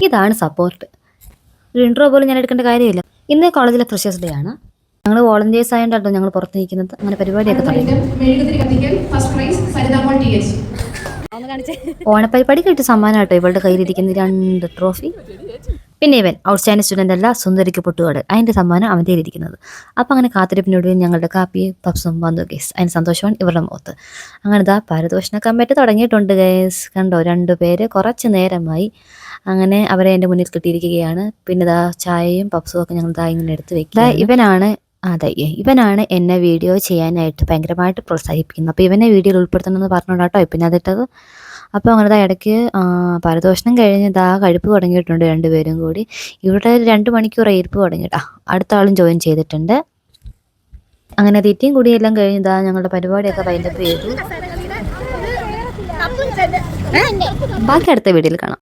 ഇതാണ് സപ്പോർട്ട്. ഒരു ഇൻട്രോ പോലും ഞാൻ എടുക്കേണ്ട കാര്യമില്ല. ഇന്ന് കോളേജിലെ ഫ്രഷേഴ്സ് ഡേ ആണ്. ഞങ്ങൾ വോളണ്ടിയേഴ്സ് ആയതുകൊണ്ടോ ഞങ്ങൾ പുറത്ത് നിൽക്കുന്നത്. അങ്ങനെ പരിപാടിയൊക്കെ തുടങ്ങി. ഓണപ്പരിപാടി കിട്ടിയ സമ്മാനമായിട്ടോ ഇവളുടെ കയ്യിലിരിക്കുന്ന 2 ട്രോഫി. പിന്നെ ഇവൻ ഔട്ട്സ്റ്റാൻഡിംഗ് സ്റ്റുഡൻ്റ് അല്ല, സുന്ദരിക്ക് പൊട്ടുകാട്, അതിൻ്റെ സമ്മാനം അവൻ്റെ ഇരിക്കുന്നത്. അപ്പം അങ്ങനെ കാത്തിരിപ്പിനൊടുവിൽ ഞങ്ങളുടെ കാപ്പിയും പപ്സും വന്നു ഗേസ്. അതിന് സന്തോഷമാണ് ഇവരുടെ മുഖത്ത്. അങ്ങനെ ഇതാ പാരിതോഷിക കമ്മിറ്റി തുടങ്ങിയിട്ടുണ്ട് ഗേസ്. കണ്ടോ, 2 പേര് കുറച്ച് നേരമായി. അങ്ങനെ അവരെ എൻ്റെ മുന്നിൽ കിട്ടിയിരിക്കുകയാണ്. പിന്നെ ഇതാ ചായയും പപ്സും ഒക്കെ ഞങ്ങൾ ഇതാ ഇങ്ങനെ എടുത്ത് വെക്കുക. ഇവനാണ് എന്നെ വീഡിയോ ചെയ്യാനായിട്ട് ഭയങ്കരമായിട്ട് പ്രോത്സാഹിപ്പിക്കുന്നത്. അപ്പോൾ ഇവനെ വീഡിയോയിൽ ഉൾപ്പെടുത്തണമെന്ന് പറഞ്ഞുകൊണ്ടാട്ടോ പിന്നെ അതിട്ടത്. അപ്പോൾ അങ്ങനെ ഇടയ്ക്ക് പരദോഷണം കഴിഞ്ഞ് കഴിപ്പ് തുടങ്ങിയിട്ടുണ്ട് 2 പേരും കൂടി. ഇവിടെ 2 മണിക്കൂർ ഇരിപ്പ് തുടങ്ങിയിട്ടാ. അടുത്ത ആളും ജോയിൻ ചെയ്തിട്ടുണ്ട്. അങ്ങനെ തീറ്റയും കൂടിയെല്ലാം കഴിഞ്ഞ് ഞങ്ങളുടെ പരിപാടിയൊക്കെ വൈൻഡപ്പ് ചെയ്തു. ബാക്കി അടുത്ത വീഡിയോയിൽ കാണാം.